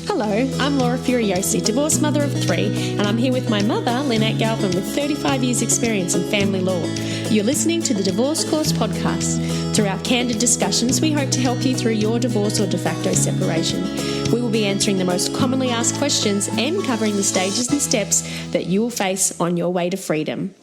Hello, I'm Laura Furiosi, divorced mother of 3, and I'm here with my mother, Lynette Galvin, with 35 years' experience in family law. You're listening to the Divorce Course podcast. Through our candid discussions, we hope to help you through your divorce or de facto separation. We will be answering the most commonly asked questions and covering the stages and steps that you will face on your way to freedom.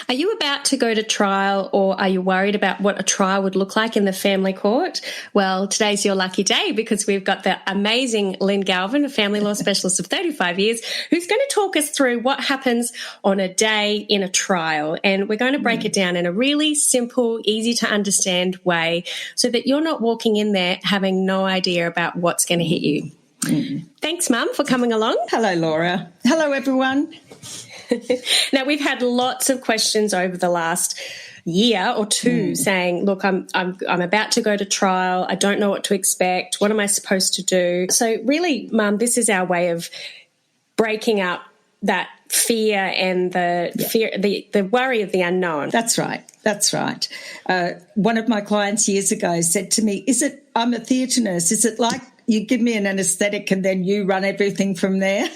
Are you about to go to trial, or are you worried about what a trial would look like in the family court? Well, today's your lucky day because we've got the amazing Lynn Galvin, a family law specialist of 35 years, who's going to talk us through what happens on a day in a trial. And we're going to break it down in a really simple, easy to understand way so that you're not walking in there having no idea about what's going to hit you. Thanks, Mum, for coming along. Hello, Laura. Hello, everyone. Now, we've had lots of questions over the last year or two saying, look, I'm about to go to trial. I don't know what to expect. What am I supposed to do? So really, Mum, this is our way of breaking up that fear and the worry of the unknown. That's right. That's right. One of my clients years ago said to me, I'm a theatre nurse. Is it like you give me an anaesthetic and then you run everything from there?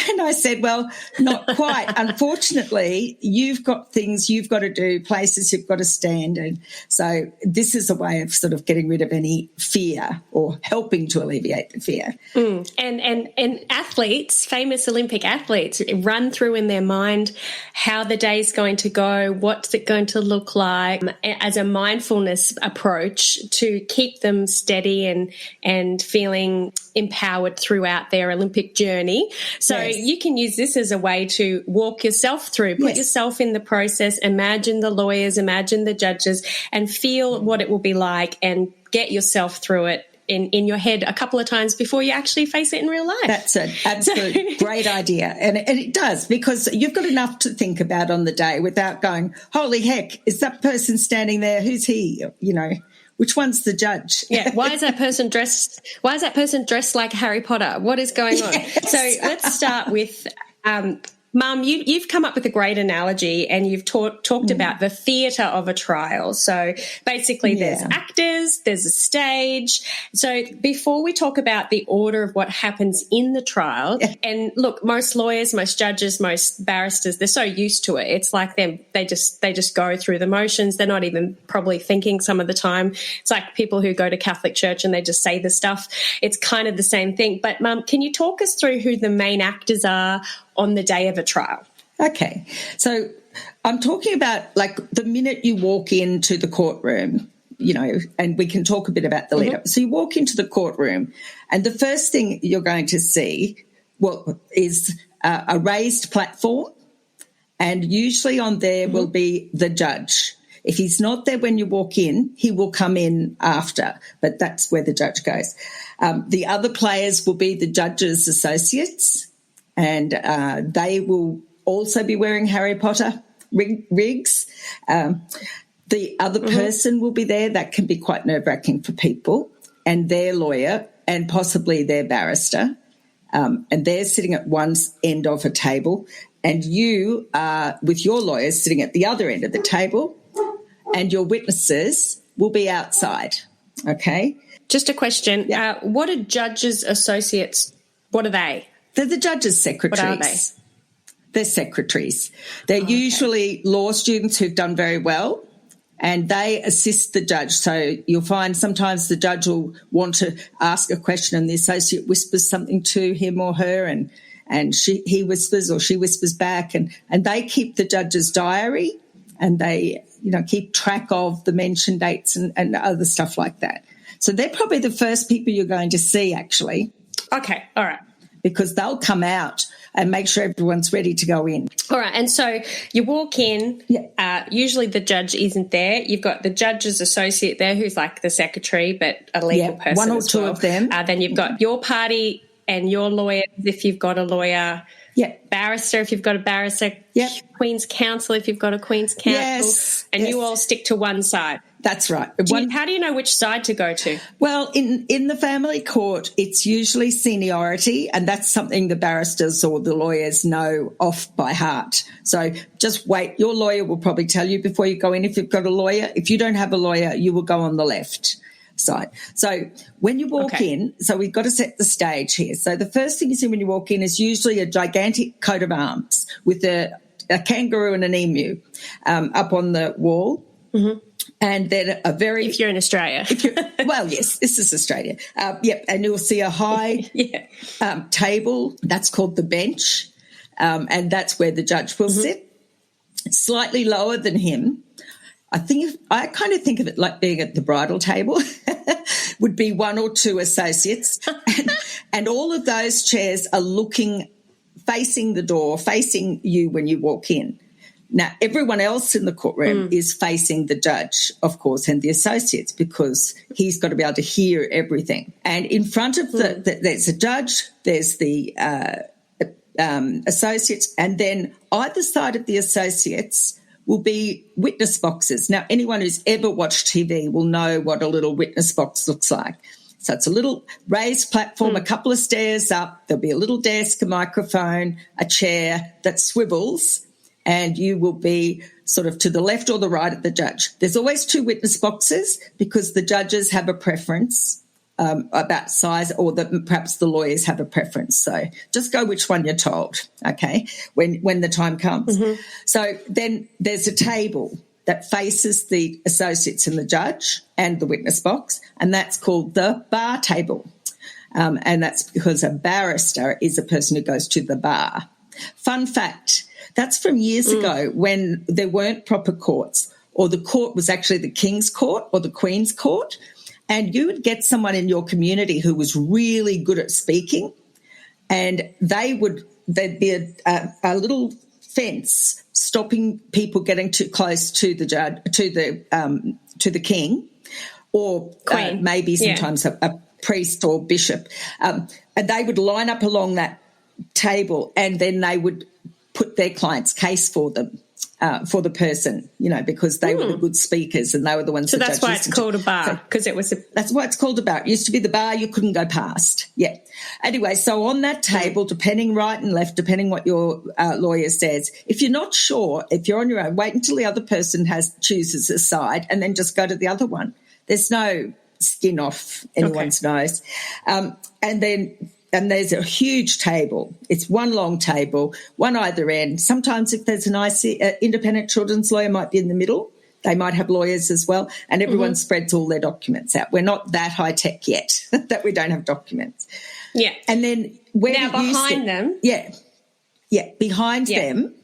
And I said, well, not quite. Unfortunately, you've got things you've got to do, places you've got to stand in. So this is a way of sort of getting rid of any fear or helping to alleviate the fear. And athletes, famous Olympic athletes, run through in their mind how the day's going to go, what's it going to look like, as a mindfulness approach to keep them steady and feeling empowered throughout their Olympic journey. So you can use this as a way to walk yourself through, put yourself in the process, imagine the lawyers, imagine the judges, and feel what it will be like and get yourself through it in your head a couple of times before you actually face it in real life. That's an absolute great idea. And it does, because you've got enough to think about on the day without going, holy heck, is that person standing there? Who's he? You know, which one's the judge? Yeah. Why is that person dressed like Harry Potter? What is going on? Yes. So let's start with Mum, you've come up with a great analogy, and you've talked about the theatre of a trial. So basically there's actors, there's a stage. So before we talk about the order of what happens in the trial, and look, most lawyers, most judges, most barristers, they're so used to it. It's like they just go through the motions. They're not even probably thinking some of the time. It's like people who go to Catholic church and they just say the stuff. It's kind of the same thing. But Mum, can you talk us through who the main actors are on the day of a trial? Okay. So I'm talking about like the minute you walk into the courtroom, you know, and we can talk a bit about the lead up. So you walk into the courtroom and the first thing you're going to see, is a raised platform, and usually on there will be the judge. If he's not there when you walk in, he will come in after, but that's where the judge goes. The other players will be the judge's associates, and they will also be wearing Harry Potter rigs. The other person will be there. That can be quite nerve-wracking for people, and their lawyer and possibly their barrister, and they're sitting at one end of a table, and you are with your lawyers sitting at the other end of the table, and your witnesses will be outside, okay? Just a question. What are judges' associates? What are they? They're the judges' secretaries. What are they? They're secretaries. They're usually law students who've done very well, and they assist the judge. So you'll find sometimes the judge will want to ask a question and the associate whispers something to him or her, and he whispers or she whispers back, and they keep the judge's diary, and they, you know, keep track of the mention dates and other stuff like that. So they're probably the first people you're going to see, actually. Okay, all right. Because they'll come out and make sure everyone's ready to go in. All right, and so you walk in, usually the judge isn't there. You've got the judge's associate there who's like the secretary but a legal person one or as two well. of them. Then you've got your party and your lawyer if you've got a lawyer, barrister if you've got a barrister, Queen's Counsel if you've got a Queen's Counsel, and you all stick to one side. That's right. How do you know which side to go to? Well, in the family court, it's usually seniority, and that's something the barristers or the lawyers know off by heart. So just wait. Your lawyer will probably tell you before you go in if you've got a lawyer. If you don't have a lawyer, you will go on the left. side. So when you walk in, so we've got to set the stage here. So the first thing you see when you walk in is usually a gigantic coat of arms with a kangaroo and an emu up on the wall. Mm-hmm. And then a very... If you're in Australia. Well, yes, this is Australia. And you'll see a high table. That's called the bench, and that's where the judge will sit. Slightly lower than him, I kind of think of it like being at the bridal table, would be one or two associates. And all of those chairs are facing the door, facing you when you walk in. Now, everyone else in the courtroom is facing the judge, of course, and the associates, because he's got to be able to hear everything. And in front of there's a judge, there's the associates, and then either side of the associates will be witness boxes. Now, anyone who's ever watched TV will know what a little witness box looks like. So it's a little raised platform, a couple of stairs up. There'll be a little desk, a microphone, a chair that swivels, and you will be sort of to the left or the right of the judge. There's always two witness boxes because the judges have a preference about size, or perhaps the lawyers have a preference. So just go which one you're told, okay, when the time comes. Mm-hmm. So then there's a table that faces the associates and the judge and the witness box, and that's called the bar table. And that's because a barrister is a person who goes to the bar. Fun fact, that's from years ago when there weren't proper courts, or the court was actually the King's Court or the Queen's Court, and you would get someone in your community who was really good at speaking, and there'd be a little fence stopping people getting too close to the judge, to the king, or maybe sometimes a priest or bishop, and they would line up along that table, and then they would put their client's case for them, for the person, because they were the good speakers and they were the ones. So that's why it's called a bar, because it was that's why it's called a bar. It used to be the bar you couldn't go past. Yeah. Anyway, so on that table, depending right and left, depending what your lawyer says, if you're not sure, if you're on your own, wait until the other person chooses a side, and then just go to the other one. There's no skin off anyone's nose, and there's a huge table. It's one long table, one either end. Sometimes if there's an independent children's lawyer might be in the middle. They might have lawyers as well, and everyone spreads all their documents out. We're not that high-tech yet that we don't have documents. Yeah. And then behind them. Yeah. Yeah, behind them,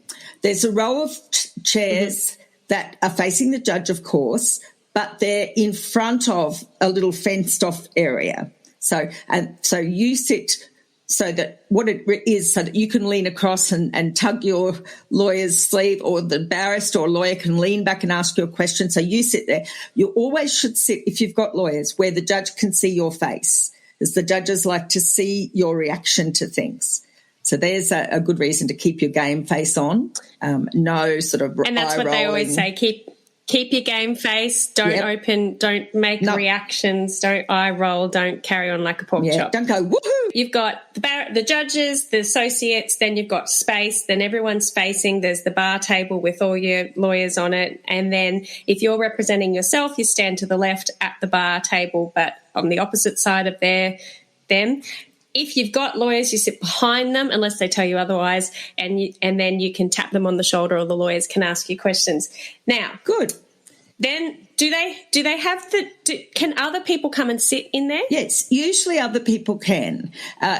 there's a row of chairs that are facing the judge, of course, but they're in front of a little fenced-off area. So you sit so that so that you can lean across and tug your lawyer's sleeve, or the barrister or lawyer can lean back and ask you a question. So you sit there. You always should sit, if you've got lawyers, where the judge can see your face, because the judges like to see your reaction to things. So there's a good reason to keep your game face on. No sort of and that's what they always say, keep your game face, don't don't make reactions, don't eye roll, don't carry on like a pork chop. Don't go, woohoo! You've got the judges, the associates, then you've got space, then everyone's facing, there's the bar table with all your lawyers on it, and then if you're representing yourself, you stand to the left at the bar table, but on the opposite side of them. If you've got lawyers, you sit behind them unless they tell you otherwise, and then you can tap them on the shoulder, or the lawyers can ask you questions. Now, good. Then do they have can other people come and sit in there? Yes, usually other people can.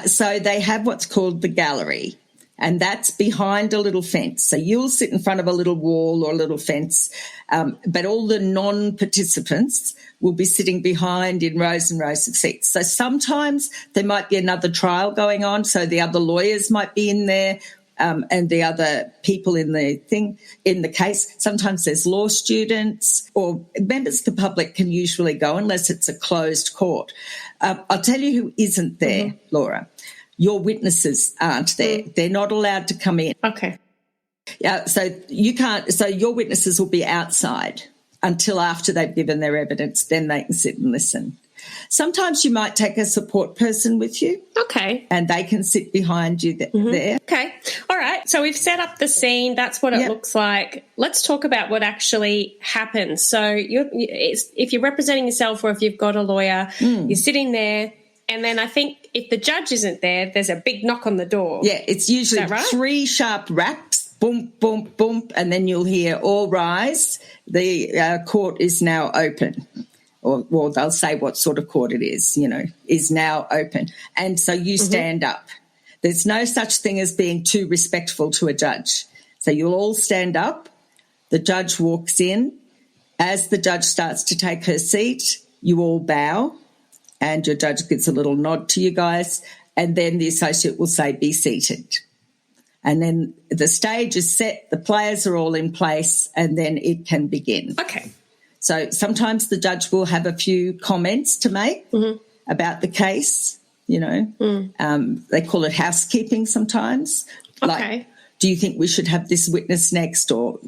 So they have what's called the gallery, and that's behind a little fence. So you'll sit in front of a little wall or a little fence, but all the non-participants will be sitting behind in rows and rows of seats. So sometimes there might be another trial going on, so the other lawyers might be in there, and the other people in the case. Sometimes there's law students or members of the public can usually go, unless it's a closed court. I'll tell you who isn't there, Laura. Your witnesses aren't there. They're not allowed to come in. Okay. Yeah, so you can't. So your witnesses will be outside until after they've given their evidence. Then they can sit and listen. Sometimes you might take a support person with you. Okay. And they can sit behind you there. Okay. All right. So we've set up the scene. That's what it looks like. Let's talk about what actually happens. So if you're representing yourself or if you've got a lawyer, you're sitting there, and then I think if the judge isn't there, there's a big knock on the door. Yeah, it's usually 3 sharp raps, boom, boom, boom, and then you'll hear all rise. The court is now open. Or they'll say what sort of court it is, is now open. And so you stand up. There's no such thing as being too respectful to a judge. So you'll all stand up. The judge walks in. As the judge starts to take her seat, you all bow, and your judge gives a little nod to you guys, and then the associate will say, be seated. And then the stage is set, the players are all in place, and then it can begin. Okay. So sometimes the judge will have a few comments to make about the case, They call it housekeeping sometimes. Okay. Like, do you think we should have this witness next? Or,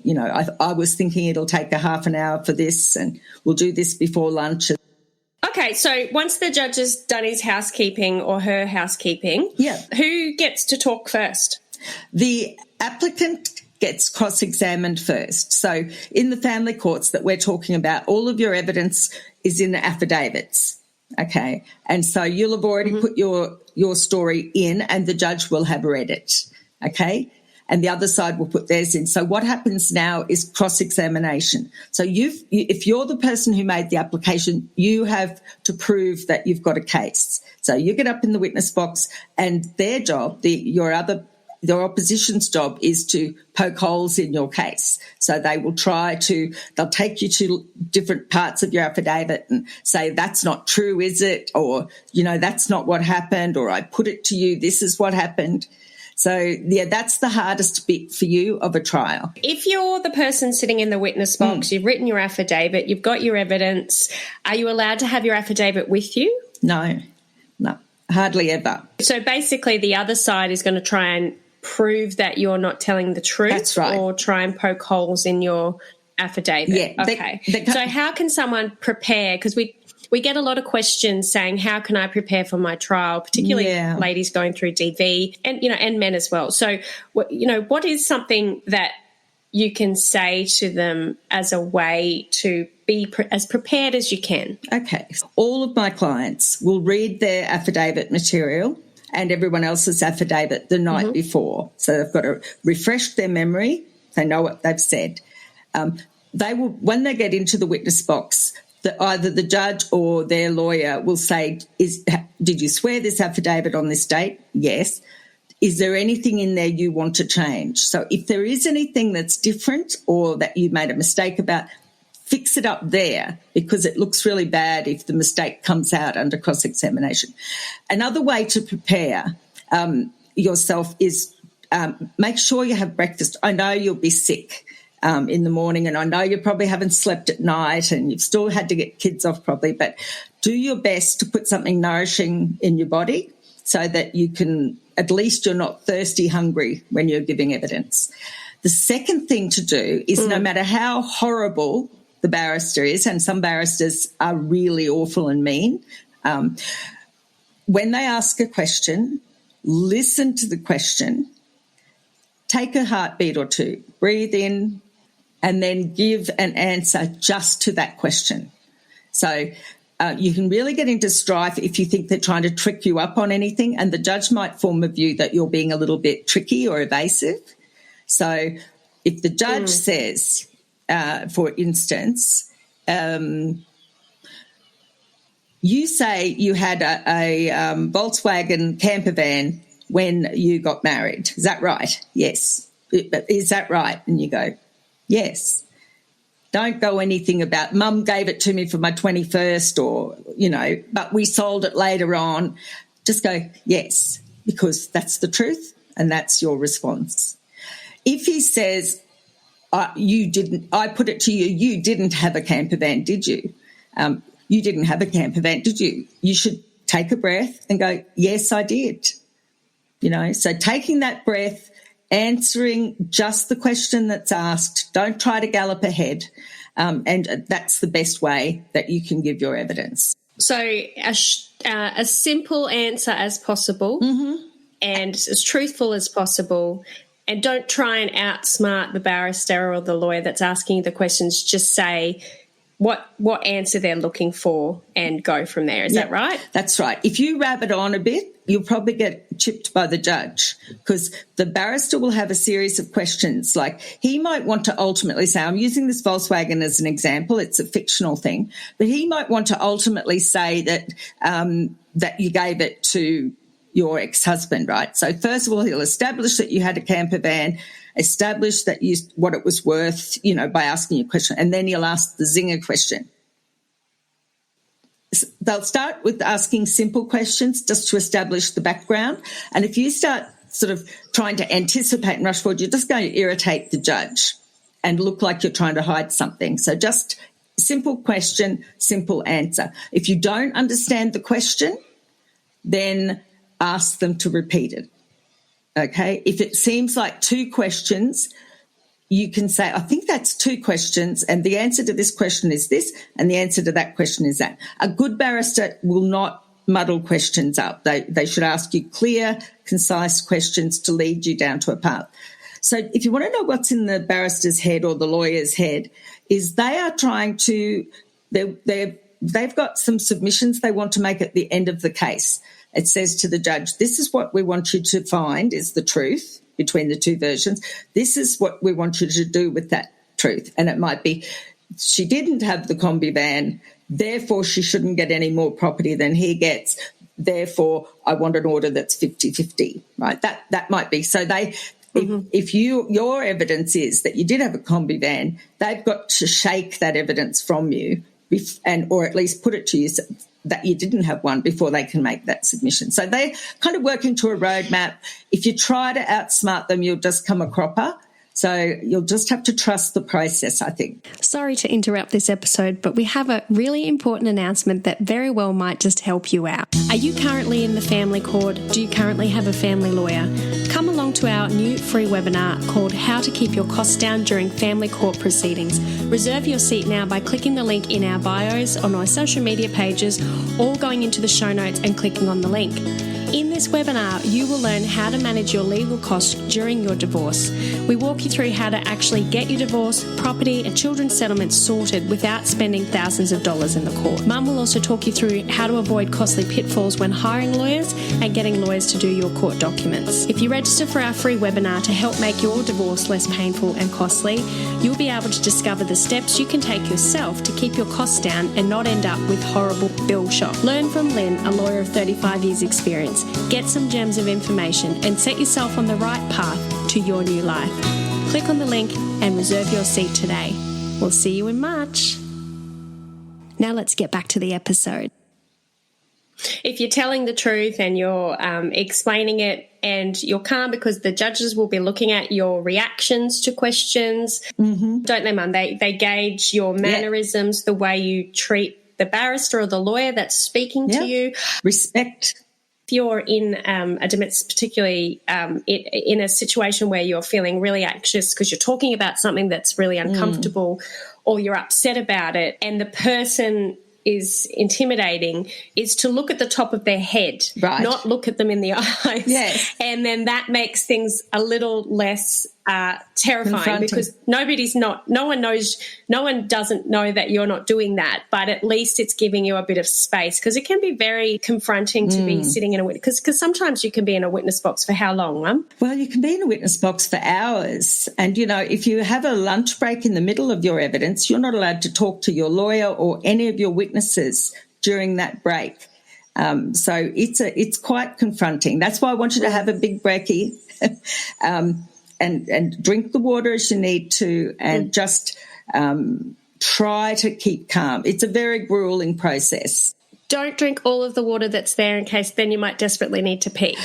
I was thinking it'll take a half an hour for this and we'll do this before lunch. Okay, so once the judge has done his housekeeping or her housekeeping, who gets to talk first? The applicant gets cross-examined first. So in the family courts that we're talking about, all of your evidence is in the affidavits, okay? And so you'll have already put your story in and the judge will have read it, okay? And the other side will put theirs in. So what happens now is cross-examination. So if you're the person who made the application, you have to prove that you've got a case. So you get up in the witness box and their job, your opposition's job is to poke holes in your case. So they'll take you to different parts of your affidavit and say, that's not true, is it? Or, that's not what happened, or I put it to you, this is what happened. So, that's the hardest bit for you of a trial. If you're the person sitting in the witness box, you've written your affidavit, you've got your evidence, are you allowed to have your affidavit with you? No, hardly ever. So basically the other side is going to try and prove that you're not telling the truth. That's right. Or try and poke holes in your affidavit. Yeah. Okay. So how can someone prepare? Because we get a lot of questions saying, how can I prepare for my trial, particularly ladies going through DV and men as well. So, what is something that you can say to them as a way to be as prepared as you can? Okay. All of my clients will read their affidavit material and everyone else's affidavit the night before. So they've got to refresh their memory. They know what they've said. They will, when they get into the witness box, either the judge or their lawyer will say, did you swear this affidavit on this date? Yes. Is there anything in there you want to change? So if there is anything that's different or that you made a mistake about, fix it up there, because it looks really bad if the mistake comes out under cross-examination. Another way to prepare yourself is make sure you have breakfast. I know you'll be sick in the morning, and I know you probably haven't slept at night and you've still had to get kids off probably, but do your best to put something nourishing in your body so that you can, at least you're not thirsty, hungry when you're giving evidence. The second thing to do is no matter how horrible the barrister is, and some barristers are really awful and mean, when they ask a question, listen to the question, take a heartbeat or two, breathe in, and then give an answer just to that question. So you can really get into strife if you think they're trying to trick you up on anything, and the judge might form a view that you're being a little bit tricky or evasive. So if the judge says, for instance, you say you had a Volkswagen camper van when you got married. Is that right? Yes. Is that right? And you go, yes. Don't go anything about mum gave it to me for my 21st or, but we sold it later on. Just go, yes, because that's the truth and that's your response. If he says, I put it to you, you didn't have a camper van, did you? You didn't have a camper van, did you? You should take a breath and go, yes, I did. So taking that breath, answering just the question that's asked, don't try to gallop ahead, and that's the best way that you can give your evidence. So a simple answer as possible and as truthful as possible. And don't try and outsmart the barrister or the lawyer that's asking you the questions. Just say what answer they're looking for and go from there. Is that right? That's right. If you rabbit on a bit, you'll probably get chipped by the judge, because the barrister will have a series of questions. Like, he might want to ultimately say, I'm using this Volkswagen as an example, it's a fictional thing, but he might want to ultimately say that that you gave it to your ex-husband, right? So first of all, he'll establish that you had a camper van, establish that what it was worth, by asking you a question, and then he'll ask the zinger question. They'll start with asking simple questions just to establish the background, and if you start sort of trying to anticipate and rush forward, you're just going to irritate the judge and look like you're trying to hide something. So just simple question, simple answer. If you don't understand the question, then ask them to repeat it. Okay? If it seems like two questions, you can say, I think that's two questions, and the answer to this question is this, and the answer to that question is that. A good barrister will not muddle questions up. They should ask you clear, concise questions to lead you down to a path. So if you want to know what's in the barrister's head or the lawyer's head, is they are trying to, they've got some submissions they want to make at the end of the case. It says to the judge, this is what we want you to find is the truth between the two versions. This is what we want you to do with that truth. And it might be, she didn't have the combi van, therefore she shouldn't get any more property than he gets. Therefore, I want an order that's 50-50, right? That might be. So if your evidence is that you did have a combi van, they've got to shake that evidence from you or at least put it to you that you didn't have one before they can make that submission. So they kind of work into a roadmap. If you try to outsmart them, you'll just come a cropper. So you'll just have to trust the process, I think. Sorry to interrupt this episode, but we have a really important announcement that very well might just help you out. Are you currently in the family court? Do you currently have a family lawyer? Come along to our new free webinar called How to Keep Your Costs Down During Family Court Proceedings. Reserve your seat now by clicking the link in our bios on our social media pages or going into the show notes and clicking on the link. In this webinar, you will learn how to manage your legal costs during your divorce. We walk you through how to actually get your divorce, property and children's settlements sorted without spending thousands of dollars in the court. Mum will also talk you through how to avoid costly pitfalls when hiring lawyers and getting lawyers to do your court documents. If you register for our free webinar to help make your divorce less painful and costly, you'll be able to discover the steps you can take yourself to keep your costs down and not end up with horrible bill shock. Learn from Lynn, a lawyer of 35 years experience. Get some gems of information and set yourself on the right path to your new life. Click on the link and reserve your seat today. We'll see you in March. Now let's get back to the episode. If you're telling the truth and you're explaining it and you're calm, because the judges will be looking at your reactions to questions, don't they, Mum? They gauge your mannerisms, the way you treat the barrister or the lawyer that's speaking to you. Respect. If you're in a domestic, particularly in a situation where you're feeling really anxious because you're talking about something that's really uncomfortable or you're upset about it and the person is intimidating, is to look at the top of their head, not look at them in the eyes. Yes. And then that makes things a little less terrifying, because no one doesn't know that you're not doing that, but at least it's giving you a bit of space, because it can be very confronting to be sitting in a witness, because sometimes you can be in a witness box for how long, Mum? Well, you can be in a witness box for hours, and if you have a lunch break in the middle of your evidence, you're not allowed to talk to your lawyer or any of your witnesses during that break. So it's quite confronting. That's why I want you to have a big brekkie and drink the water as you need to, and just try to keep calm. It's a very grueling process. Don't drink all of the water that's there, in case then you might desperately need to pee.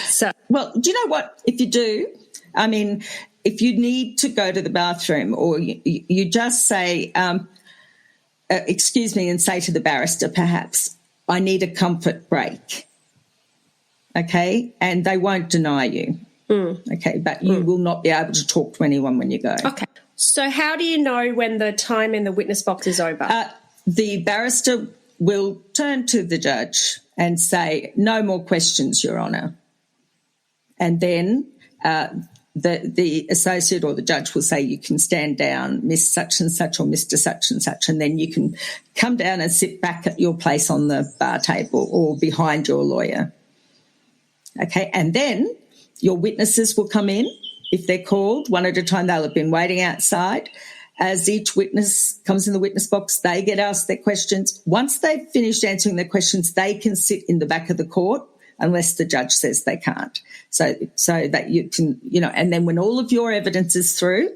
Well, do you know what? If you do, if you need to go to the bathroom, or you just say, excuse me, and say to the barrister, perhaps, I need a comfort break, okay? And they won't deny you, okay? But you will not be able to talk to anyone when you go. Okay. So how do you know when the time in the witness box is over? The barrister will turn to the judge and say, "No more questions, Your Honour." And then the associate or the judge will say, "You can stand down, Miss such and such or Mr. such and such," and then you can come down and sit back at your place on the bar table or behind your lawyer. Okay, and then your witnesses will come in. If they're called, one at a time, they'll have been waiting outside. As each witness comes in the witness box, they get asked their questions. Once they've finished answering their questions, they can sit in the back of the court unless the judge says they can't. So that you can, and then when all of your evidence is through,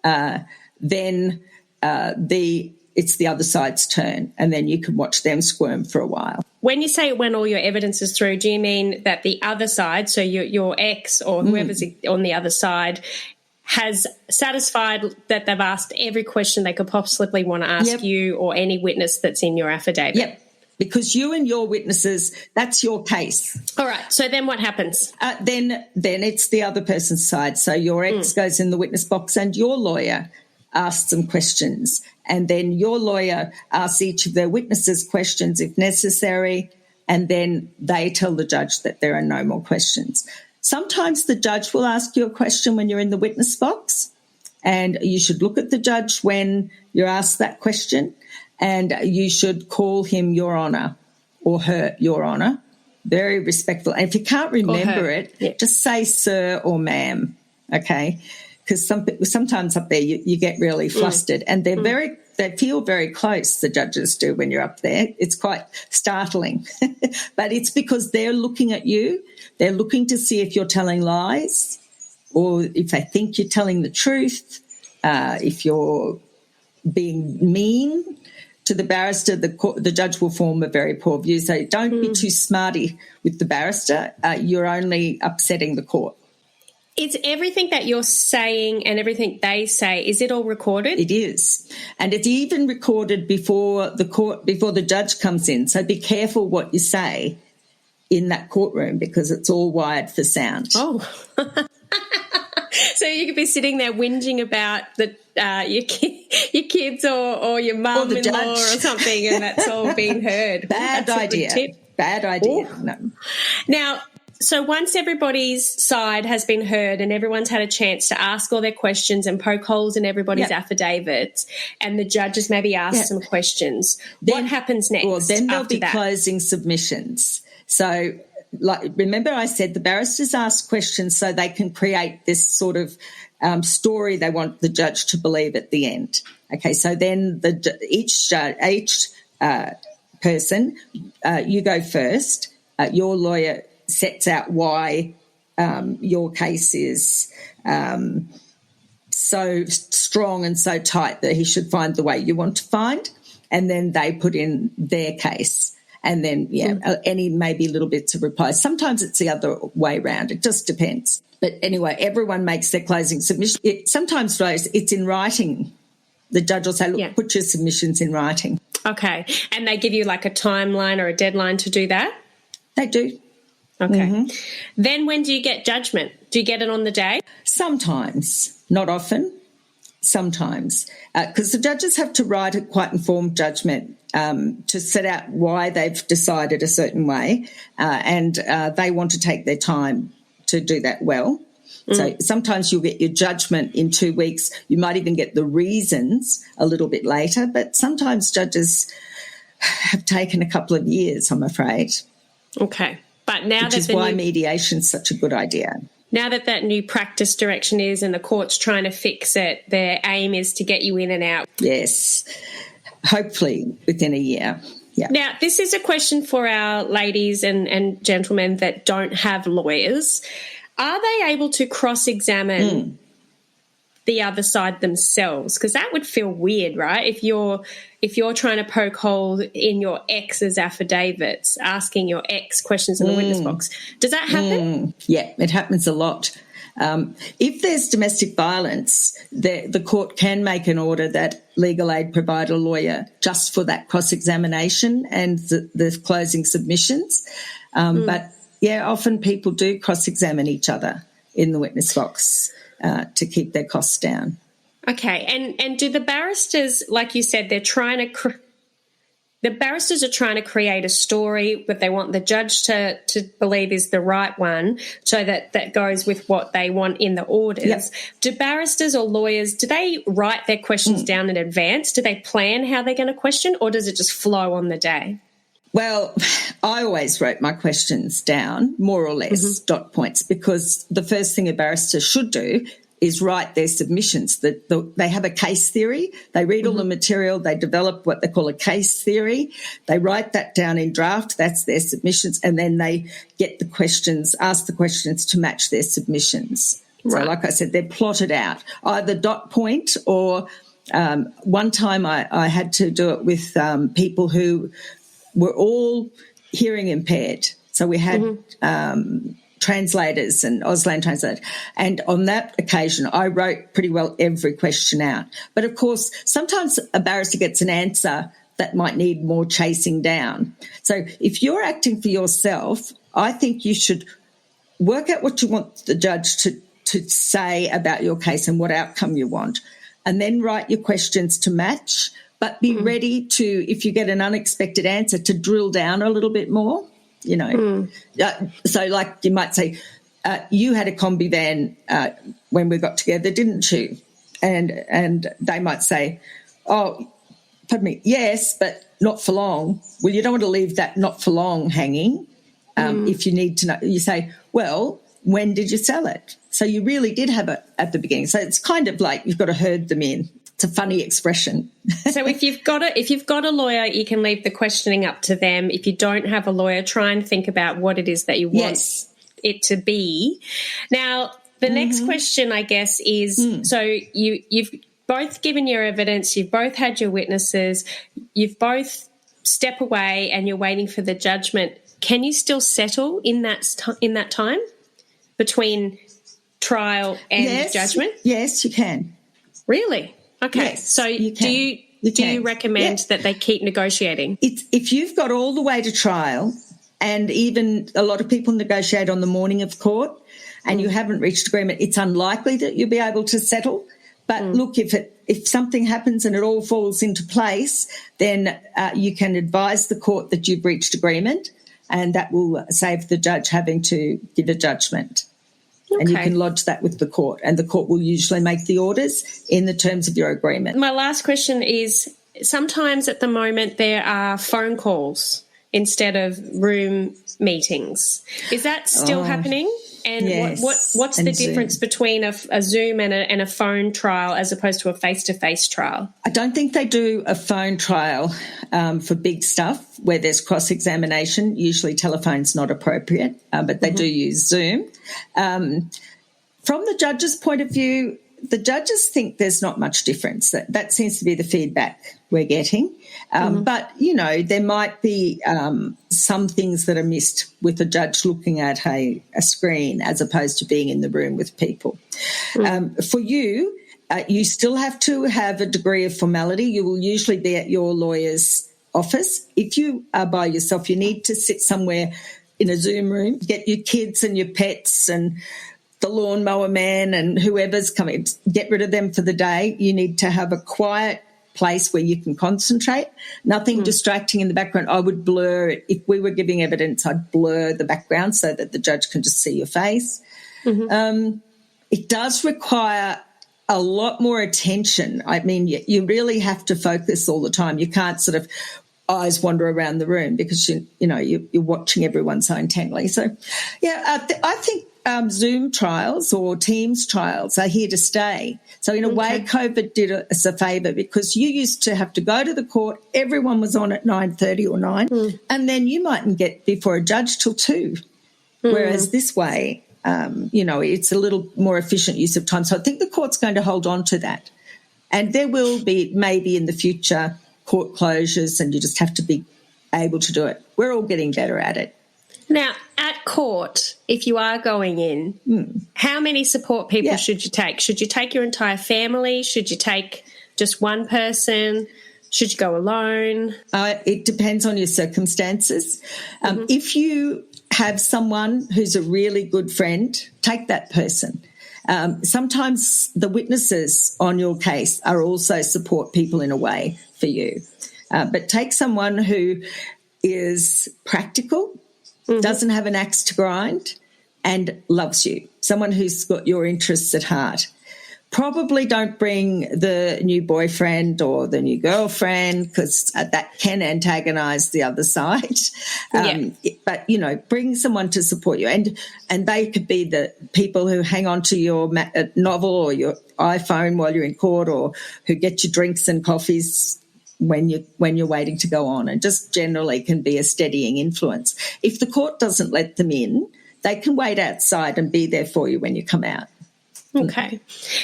then it's the other side's turn, and then you can watch them squirm for a while. When you say when all your evidence is through, do you mean that the other side, so your ex or whoever's on the other side, has satisfied that they've asked every question they could possibly want to ask you or any witness that's in your affidavit? Yep, because you and your witnesses, that's your case. All right, so then what happens? Then it's the other person's side. So your ex goes in the witness box and your lawyer asks them questions, and then your lawyer asks each of their witnesses questions if necessary, and then they tell the judge that there are no more questions. Sometimes the judge will ask you a question when you're in the witness box, and you should look at the judge when you're asked that question, and you should call him Your Honour or her Your Honour. Very respectful. And if you can't remember it, just say sir or ma'am, okay? Because sometimes up there you get really flustered, and they feel very close, the judges do, when you're up there. It's quite startling. But it's because they're looking at you. They're looking to see if you're telling lies or if they think you're telling the truth, if you're being mean to the barrister. The judge will form a very poor view. So don't be too smarty with the barrister. You're only upsetting the court. Is everything that you're saying and everything they say, is it all recorded? It is. And it's even recorded before the judge comes in. So be careful what you say in that courtroom because it's all wired for sound. Oh. So you could be sitting there whinging about your kids or your mum-in-law or something, and that's all being heard. Bad idea. Bad idea. No. Now, so once everybody's side has been heard and everyone's had a chance to ask all their questions and poke holes in everybody's affidavits, and the judges maybe ask some questions, what happens next? Well, then there'll be closing submissions. So, remember I said the barristers ask questions so they can create this sort of story they want the judge to believe at the end. Okay, so then each person, you go first. Your lawyer sets out why your case is so strong and so tight that he should find the way you want to find, and then they put in their case. And then, any maybe little bits of replies. Sometimes it's the other way around. It just depends. But anyway, everyone makes their closing submission. Sometimes, Rose, it's in writing. The judge will say, look, put your submissions in writing. Okay. And they give you like a timeline or a deadline to do that? They do. Okay. Mm-hmm. Then when do you get judgment? Do you get it on the day? Sometimes. Not often. Sometimes. Because the judges have to write a quite informed judgment to set out why they've decided a certain way, and they want to take their time to do that well. So sometimes you'll get your judgment in 2 weeks. You might even get the reasons a little bit later, but sometimes judges have taken a couple of years, I'm afraid. Okay. But now which is why mediation's such a good idea. Now that new practice direction is and the court's trying to fix it, their aim is to get you in and out. Yes, hopefully within a year. Yeah. Now, this is a question for our ladies and gentlemen that don't have lawyers. Are they able to cross-examine the other side themselves? Because that would feel weird, right? If you're trying to poke holes in your ex's affidavits, asking your ex questions in the witness box. Does that happen? Yeah, it happens a lot. If there's domestic violence, the court can make an order that legal aid provide a lawyer just for that cross-examination and the closing submissions. But, often people do cross-examine each other in the witness box to keep their costs down. Okay, and do the barristers, like you said, they're trying to the barristers are trying to create a story that they want the judge to believe is the right one, so that goes with what they want in the orders. Yep. Do barristers or lawyers, do they write their questions down in advance? Do they plan how they're going to question, or does it just flow on the day? Well, I always wrote my questions down, more or less, dot points, because the first thing a barrister should do is write their submissions. They have a case theory. They read all the material. They develop what they call a case theory. They write that down in draft. That's their submissions. And then they get the questions, ask the questions to match their submissions. Right. So like I said, they're plotted out, either dot point or one time I had to do it with people who were all hearing impaired. So we had translators and Auslan translators. And on that occasion, I wrote pretty well every question out. But, of course, sometimes a barrister gets an answer that might need more chasing down. So if you're acting for yourself, I think you should work out what you want the judge to say about your case and what outcome you want, and then write your questions to match, but be ready to, if you get an unexpected answer, to drill down a little bit more. You know, so like you might say, you had a combi van when we got together, didn't you? And they might say, oh, pardon me, yes, but not for long. Well, you don't want to leave that not for long hanging. If you need to know, you say, well, when did you sell it? So you really did have it at the beginning. So it's kind of like you've got to herd them in. It's a funny expression. So if you've got a lawyer, you can leave the questioning up to them. If you don't have a lawyer, try and think about what it is that you want it to be. Now, the next question, I guess, is so you've both given your evidence, you've both had your witnesses, you've both stepped away and you're waiting for the judgment. Can you still settle in that time between trial and judgment? Yes, you can. Really? Okay, yes, so do you recommend that they keep negotiating? If you've got all the way to trial, and even a lot of people negotiate on the morning of court, and you haven't reached agreement, it's unlikely that you'll be able to settle. But look, if something happens and it all falls into place, then you can advise the court that you've reached agreement, and that will save the judge having to give a judgment. Okay. And you can lodge that with the court, and the court will usually make the orders in the terms of your agreement. My last question is, sometimes at the moment there are phone calls instead of room meetings. Is that still happening? And yes, what's the difference between a Zoom and a phone trial as opposed to a face-to-face trial? I don't think they do a phone trial for big stuff where there's cross-examination. Usually telephone's not appropriate, but they do use Zoom. From the judge's point of view, the judges think there's not much difference. That seems to be the feedback we're getting. But, you know, there might be some things that are missed with a judge looking at a screen as opposed to being in the room with people. For you, you still have to have a degree of formality. You will usually be at your lawyer's office. If you are by yourself, you need to sit somewhere in a Zoom room, get your kids and your pets and the lawnmower man and whoever's coming, get rid of them for the day. You need to have a quiet place where you can concentrate, nothing distracting in the background. I would blur it. If we were giving evidence, I'd blur the background so that the judge can just see your face. It does require a lot more attention. I mean, you really have to focus all the time. You can't sort of eyes wander around the room because, you're watching everyone so intently. So, I think Zoom trials or Teams trials are here to stay. So in a way, COVID did us a favour because you used to have to go to the court, everyone was on at 9:30 or 9, and then you mightn't get before a judge till 2. Whereas this way, it's a little more efficient use of time. So I think the court's going to hold on to that. And there will be maybe in the future court closures and you just have to be able to do it. We're all getting better at it. Now, at court, if you are going in, how many support people should you take? Should you take your entire family? Should you take just one person? Should you go alone? It depends on your circumstances. If you have someone who's a really good friend, take that person. Sometimes the witnesses on your case are also support people in a way for you. But take someone who is practical, doesn't have an axe to grind, and loves you, someone who's got your interests at heart. Probably don't bring the new boyfriend or the new girlfriend, because that can antagonise the other side. But, bring someone to support you. And they could be the people who hang on to your novel or your iPhone while you're in court, or who get you drinks and coffees when you're waiting to go on, and just generally can be a steadying influence. If the court doesn't let them in, they can wait outside and be there for you when you come out. Okay.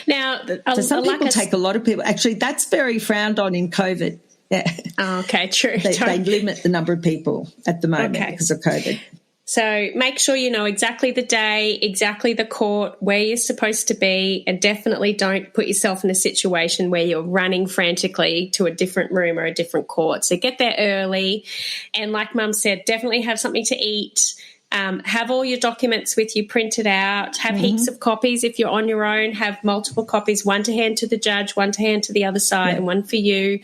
Now, so some people take a lot of people. Actually, that's very frowned on in COVID. Yeah. Oh, okay, true. They limit the number of people at the moment because of COVID. So make sure you know exactly the day, exactly the court, where you're supposed to be, and definitely don't put yourself in a situation where you're running frantically to a different room or a different court. So get there early. And like Mum said, definitely have something to eat. Have all your documents with you printed out. Have heaps of copies if you're on your own. Have multiple copies, one to hand to the judge, one to hand to the other side, and one for you.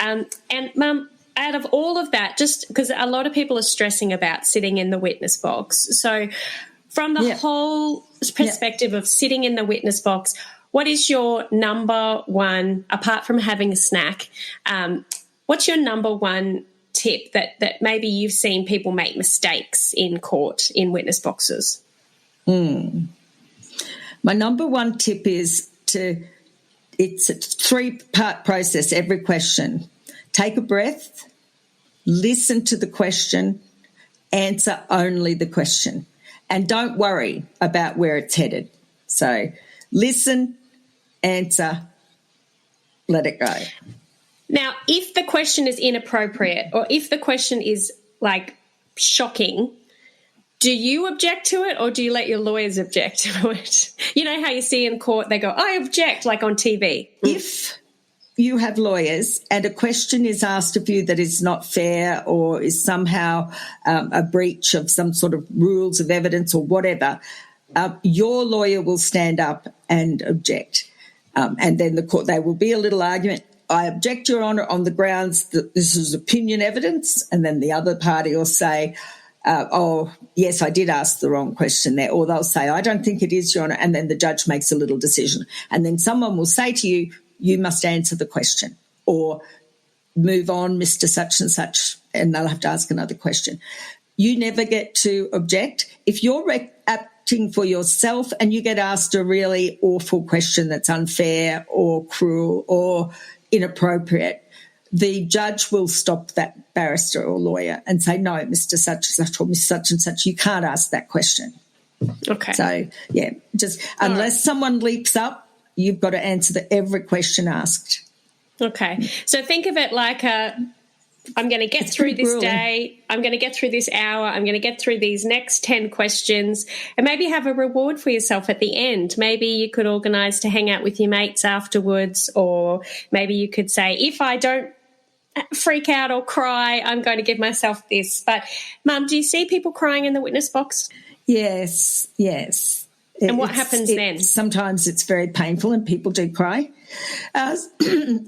And, Mum, out of all of that, just because a lot of people are stressing about sitting in the witness box. So from the whole perspective of sitting in the witness box, what is your number one, apart from having a snack, what's your number one tip that maybe you've seen people make mistakes in court in witness boxes? My number one tip is it's a 3-part process, every question. Take a breath, listen to the question, answer only the question, and don't worry about where it's headed. So listen, answer, let it go. Now, if the question is inappropriate, or if the question is like shocking, do you object to it, or do you let your lawyers object to it? You know how you see in court, they go, I object, like on TV. If you have lawyers and a question is asked of you that is not fair or is somehow a breach of some sort of rules of evidence or whatever, your lawyer will stand up and object. And then there will be a little argument. I object, Your Honour, on the grounds that this is opinion evidence, and then the other party will say, oh, yes, I did ask the wrong question there, or they'll say, I don't think it is, Your Honour, and then the judge makes a little decision. And then someone will say to you, you must answer the question, or move on, Mr. Such and Such, and they'll have to ask another question. You never get to object. If you're acting for yourself and you get asked a really awful question that's unfair or cruel or inappropriate, the judge will stop that barrister or lawyer and say, no, Mr. Such and Such or Miss Such and Such, you can't ask that question. Okay. So, yeah, just unless someone leaps up, you've got to answer every question asked. Okay. So think of it like I'm going to get through this day, I'm going to get through this hour, I'm going to get through these next 10 questions, and maybe have a reward for yourself at the end. Maybe you could organise to hang out with your mates afterwards, or maybe you could say, if I don't freak out or cry, I'm going to give myself this. But, Mum, do you see people crying in the witness box? Yes. And what happens then? Sometimes it's very painful and people do cry.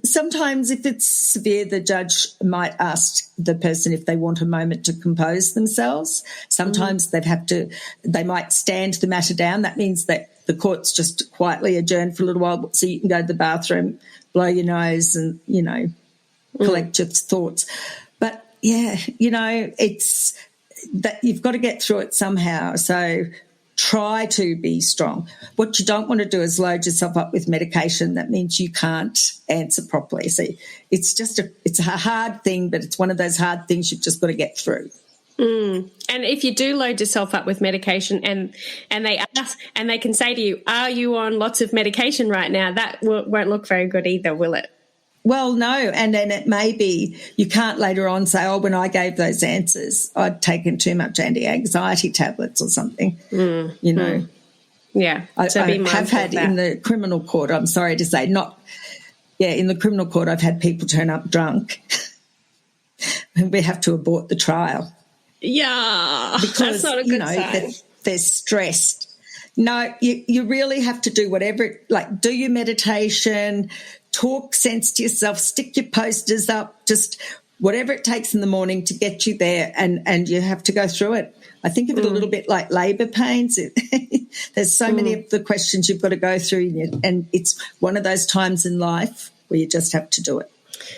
Sometimes if it's severe, the judge might ask the person if they want a moment to compose themselves. Sometimes they might stand the matter down. That means that the court's just quietly adjourned for a little while, so you can go to the bathroom, blow your nose and, collect your thoughts. But, yeah, it's that you've got to get through it somehow. So try to be strong. What you don't want to do is load yourself up with medication. That means you can't answer properly. So it's a hard thing, but it's one of those hard things you've just got to get through. And if you do load yourself up with medication and they ask, and they can say to you, are you on lots of medication right now? That won't look very good either, will it? Well, no, and then it may be you can't later on say, oh, when I gave those answers, I'd taken too much anti-anxiety tablets or something, Yeah, so I have had in the criminal court, I'm sorry to say, in the criminal court I've had people turn up drunk and we have to abort the trial. Yeah, because, that's not a good sign. They're stressed. No, you really have to do whatever, do your meditation, talk sense to yourself, stick your posters up, just whatever it takes in the morning to get you there, and you have to go through it. I think of it a little bit like labour pains. There's so many of the questions you've got to go through, and it's one of those times in life where you just have to do it.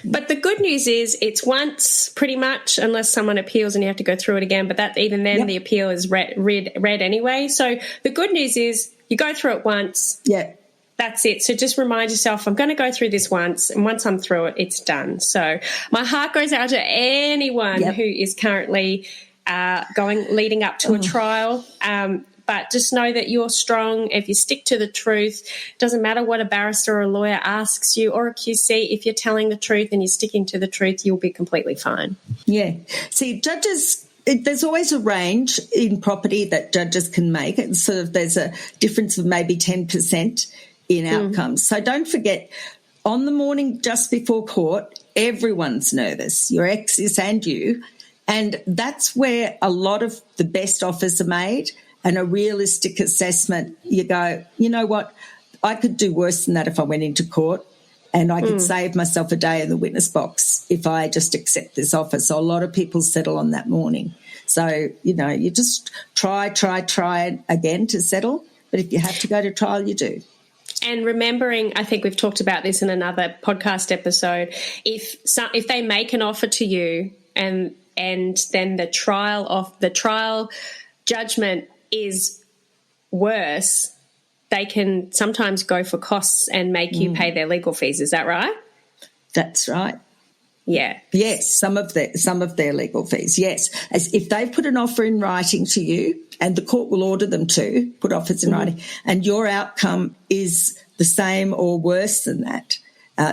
But the good news is it's once pretty much, unless someone appeals and you have to go through it again. But that even then the appeal is read anyway. So the good news is you go through it once. Yeah. That's it. So just remind yourself, I'm going to go through this once, and once I'm through it, it's done. So my heart goes out to anyone who is currently leading up to a trial. But just know that you're strong. If you stick to the truth, it doesn't matter what a barrister or a lawyer asks you or a QC. If you're telling the truth and you're sticking to the truth, you'll be completely fine. Yeah. See, judges, there's always a range in property that judges can make. And sort of there's a difference of maybe 10% in outcomes. So don't forget, on the morning just before court, everyone's nervous, your exes and you. And that's where a lot of the best offers are made. And a realistic assessment, you go, you know what, I could do worse than that if I went into court, and I could save myself a day in the witness box if I just accept this offer. So a lot of people settle on that morning. So, you just try again to settle. But if you have to go to trial, you do. And remembering, I think we've talked about this in another podcast episode, if they make an offer to you and then the trial judgment is worse, they can sometimes go for costs and make you pay their legal fees. Is that right? That's right. Yeah. Yes, some of their legal fees, yes. As if they've put an offer in writing to you, and the court will order them to put offers in writing, and your outcome is the same or worse than that,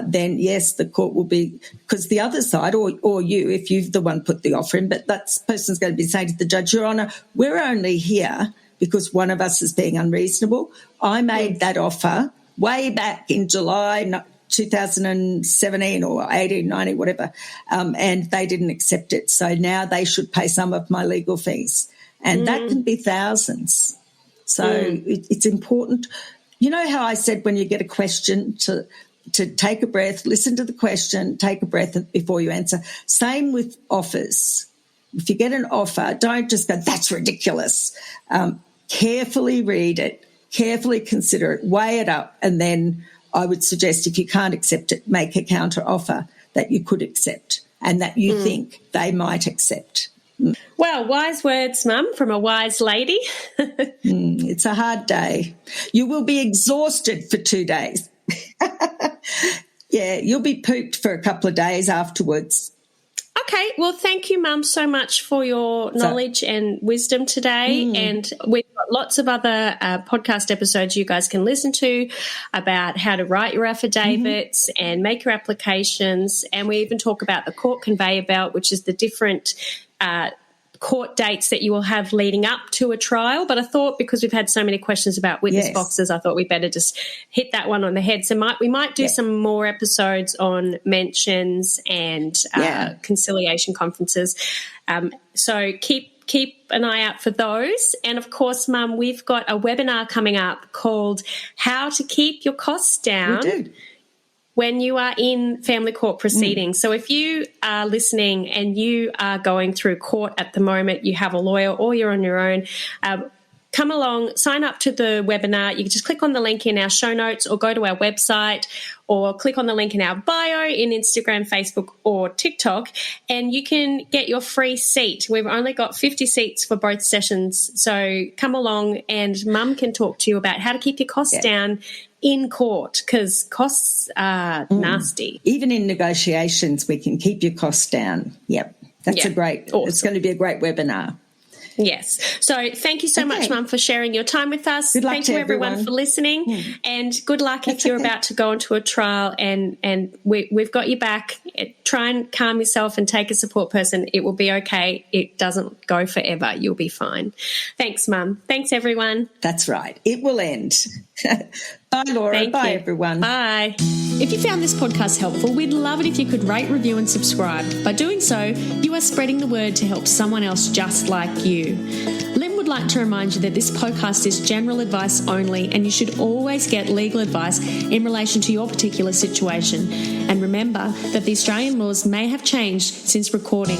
then yes, the court will be, because the other side, or you, if you've the one put the offer in, but that person's going to be saying to the judge, Your Honour, we're only here because one of us is being unreasonable. I made that offer way back in July 2017 or 18, 19, whatever, and they didn't accept it. So now they should pay some of my legal fees. And that can be thousands. So it's important. You know how I said when you get a question to take a breath, listen to the question, take a breath before you answer. Same with offers. If you get an offer, don't just go, that's ridiculous. Carefully read it, carefully consider it, weigh it up, and then I would suggest if you can't accept it, make a counter offer that you could accept and that you think they might accept. Well, wise words, Mum, from a wise lady. It's a hard day. You will be exhausted for 2 days. Yeah, you'll be pooped for a couple of days afterwards. Okay, well, thank you, Mum, so much for your knowledge and wisdom today. And we've got lots of other podcast episodes you guys can listen to about how to write your affidavits and make your applications. And we even talk about the court conveyor belt, which is the different court dates that you will have leading up to a trial. But I thought, because we've had so many questions about witness boxes, I thought we'd better just hit that one on the head. So we might do some more episodes on mentions and conciliation conferences. So keep an eye out for those. And, of course, Mum, we've got a webinar coming up called How to Keep Your Costs Down. We do. When you are in family court proceedings. So if you are listening and you are going through court at the moment, you have a lawyer or you're on your own, come along, sign up to the webinar. You can just click on the link in our show notes or go to our website or click on the link in our bio in Instagram, Facebook or TikTok, and you can get your free seat. We've only got 50 seats for both sessions. So come along and Mum can talk to you about how to keep your costs down in court, because costs are nasty. Even in negotiations, we can keep your costs down. Yep. That's awesome. It's going to be a great webinar. Yes. So thank you so much, Mum, for sharing your time with us. Good luck Thank you, everyone, for listening. And good luck if you're about to go into a trial, and we've got you back. Try and calm yourself and take a support person. It will be okay. It doesn't go forever. You'll be fine. Thanks, Mum. Thanks, everyone. That's right. It will end. Bye, Laura. Bye, everyone. Bye. If you found this podcast helpful, we'd love it if you could rate, review and subscribe. By doing so, you are spreading the word to help someone else just like you. Lynn would like to remind you that this podcast is general advice only, and you should always get legal advice in relation to your particular situation. And remember that the Australian laws may have changed since recording.